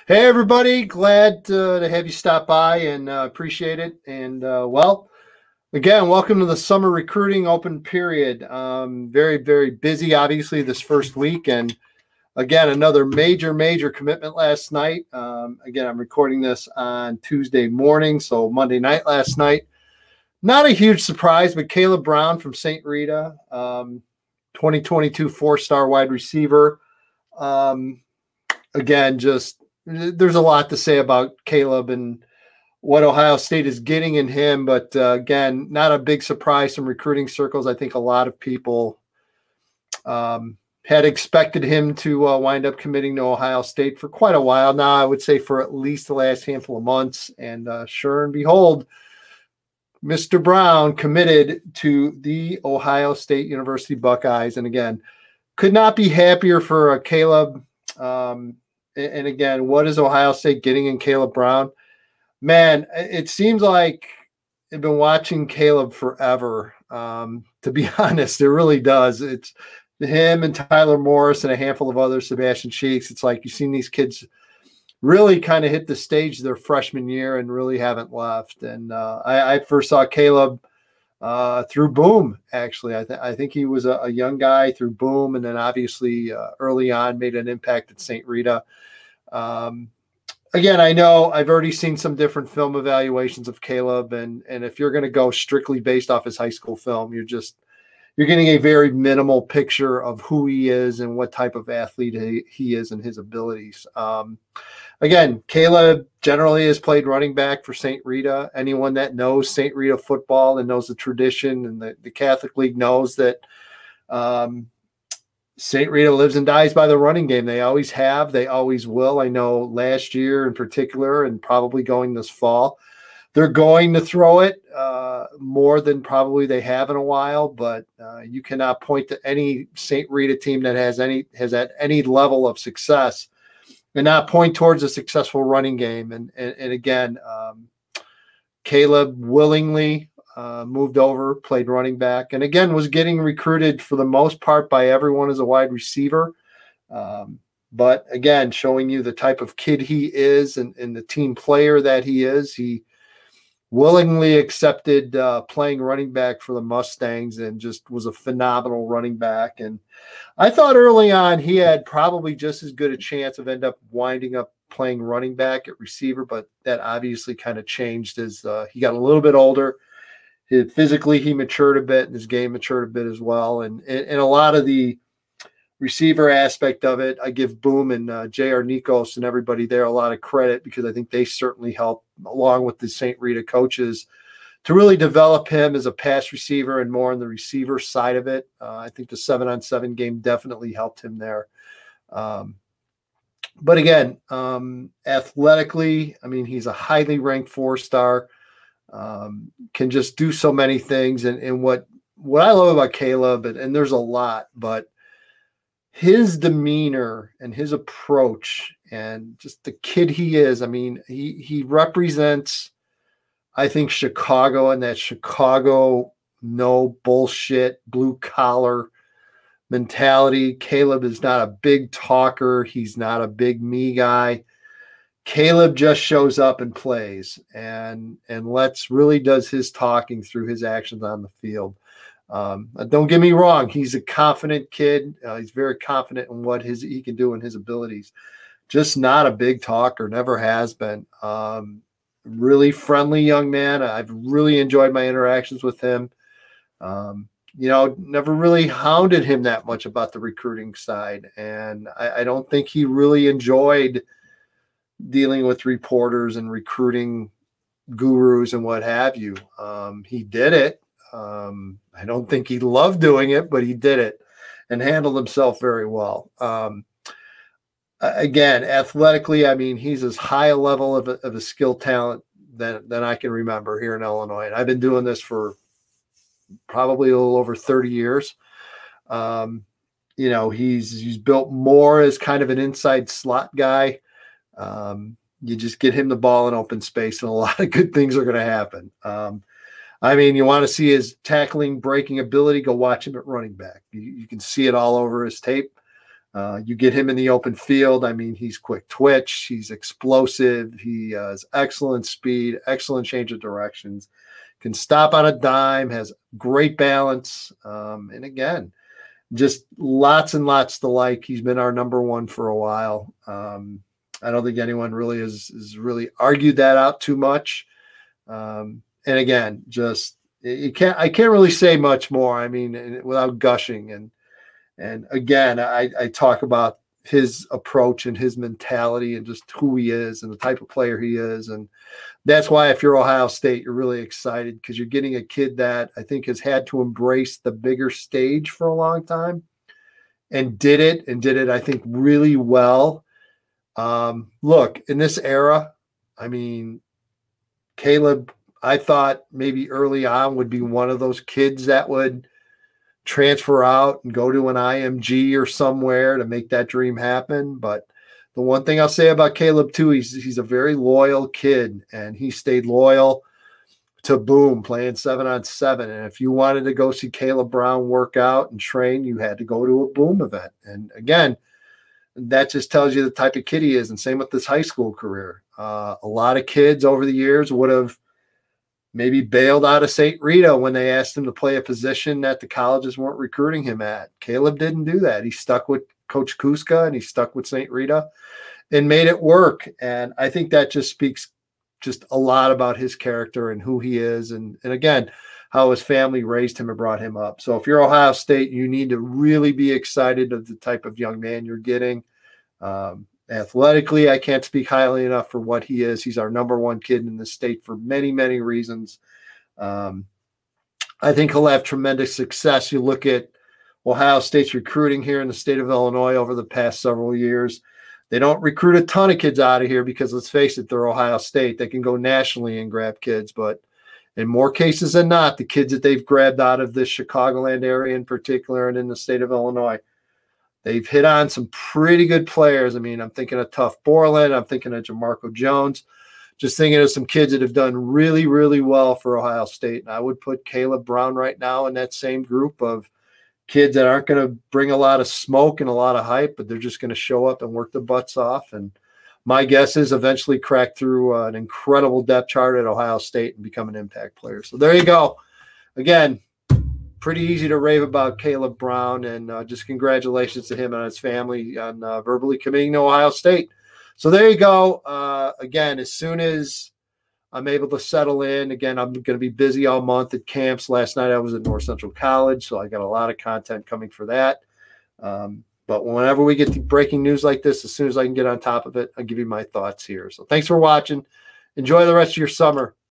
Hey, everybody. Glad to have you stop by and appreciate it. And well, again, welcome to the summer recruiting open period. Very, very busy, obviously, this first week. And again, another major commitment last night. Again, I'm recording this on Tuesday morning, so Monday night last night. Not a huge surprise, but Kaleb Brown from St. Rita, 2022 four-star wide receiver. Again, just there's a lot to say about Kaleb and what Ohio State is getting in him, but again, not a big surprise from recruiting circles. I think a lot of people had expected him to wind up committing to Ohio State for quite a while now. I would say for at least the last handful of months, and sure and behold, Mr. Brown committed to the Ohio State University Buckeyes, and again, could not be happier for Kaleb. And again, what is Ohio State getting in Kaleb Brown? Man, it seems like I've been watching Kaleb forever. To be honest, it really does. It's him and Tyler Morris and a handful of others, Sebastian Cheeks. It's like you've seen these kids really kind of hit the stage their freshman year and really haven't left. And I first saw Kaleb through Boom, actually. I think he was a young guy through Boom, and then obviously early on made an impact at St. Rita. Again, I know I've already seen some different film evaluations of Kaleb, and if you're going to go strictly based off his high school film, you're getting a very minimal picture of who he is and what type of athlete he is and his abilities. Again, Kaleb generally has played running back for St. Rita. Anyone that knows St. Rita football and knows the tradition and the Catholic League knows that St. Rita lives and dies by the running game. They always have. They always will. I know last year in particular, and probably going this fall, they're going to throw it more than probably they have in a while. But you cannot point to any St. Rita team that has had any level of success and not point towards a successful running game. And again, Kaleb willingly moved over, played running back, and again was getting recruited for the most part by everyone as a wide receiver. But again, showing you the type of kid he is and the team player that he is. He willingly accepted playing running back for the Mustangs and just was a phenomenal running back. And I thought early on he had probably just as good a chance of end up winding up playing running back at receiver, but that obviously kind of changed as he got a little bit older. Physically, he matured a bit, and his game matured a bit as well. And a lot of the receiver aspect of it, I give Boom and J.R. Nikos and everybody there a lot of credit because I think they certainly helped, along with the St. Rita coaches, to really develop him as a pass receiver and more on the receiver side of it. I think the 7-on-7 game definitely helped him there. But again, athletically, I mean, he's a highly ranked four-star. Can just do so many things. And what I love about Kaleb, and there's a lot, but his demeanor and his approach and just the kid he is, I mean, he represents, I think, Chicago and that Chicago no bullshit, blue collar mentality. Kaleb is not a big talker. He's not a big me guy. Kaleb just shows up and plays and really does his talking through his actions on the field. Don't get me wrong. He's a confident kid. He's very confident in what he can do and his abilities. Just not a big talker, never has been. Really friendly young man. I've really enjoyed my interactions with him. Never really hounded him that much about the recruiting side. And I don't think he really enjoyed dealing with reporters and recruiting gurus and what have you. He did it. I don't think he loved doing it, but he did it and handled himself very well. Again, athletically, I mean, he's as high a level of a skill talent than I can remember here in Illinois. And I've been doing this for probably a little over 30 years. He's built more as kind of an inside slot guy. You just get him the ball in open space and a lot of good things are going to happen. I mean, you want to see his tackling, breaking ability, go watch him at running back. You can see it all over his tape. You get him in the open field. I mean, he's quick twitch. He's explosive. He has excellent speed, excellent change of directions, can stop on a dime, has great balance. And again, just lots and lots to like. He's been our number one for a while. I don't think anyone really has really argued that out too much. And again, just I can't really say much more. I mean, without gushing. And again, I talk about his approach and his mentality and just who he is and the type of player he is. And that's why if you're Ohio State, you're really excited because you're getting a kid that I think has had to embrace the bigger stage for a long time and did it, I think, really well. Look, in this era, I mean, Kaleb, I thought maybe early on would be one of those kids that would transfer out and go to an IMG or somewhere to make that dream happen. But the one thing I'll say about Kaleb too, he's a very loyal kid, and he stayed loyal to Boom playing 7-on-7. And if you wanted to go see Kaleb Brown work out and train, you had to go to a Boom event. And again, that just tells you the type of kid he is. And same with this high school career. A lot of kids over the years would have maybe bailed out of St. Rita when they asked him to play a position that the colleges weren't recruiting him at. Kaleb didn't do that. He stuck with Coach Kuska and he stuck with St. Rita and made it work. And I think that just speaks just a lot about his character and who he is. And again, how his family raised him and brought him up. So if you're Ohio State, you need to really be excited of the type of young man you're getting. Athletically, I can't speak highly enough for what he is. He's our number one kid in the state for many, many reasons. I think he'll have tremendous success. You look at Ohio State's recruiting here in the state of Illinois over the past several years. They don't recruit a ton of kids out of here because, let's face it, they're Ohio State. They can go nationally and grab kids, but in more cases than not, the kids that they've grabbed out of this Chicagoland area in particular and in the state of Illinois, they've hit on some pretty good players. I mean, I'm thinking of Tuff Borland. I'm thinking of Jamarco Jones. Just thinking of some kids that have done really, really well for Ohio State. And I would put Kaleb Brown right now in that same group of kids that aren't going to bring a lot of smoke and a lot of hype, but they're just going to show up and work their butts off. And my guess is eventually crack through an incredible depth chart at Ohio State and become an impact player. So there you go. Again, pretty easy to rave about Kaleb Brown, and just congratulations to him and his family on verbally committing to Ohio State. So there you go. Again, as soon as I'm able to settle in, again, I'm going to be busy all month at camps. Last night I was at North Central College, so I got a lot of content coming for that. But whenever we get to breaking news like this, as soon as I can get on top of it, I'll give you my thoughts here. So thanks for watching. Enjoy the rest of your summer.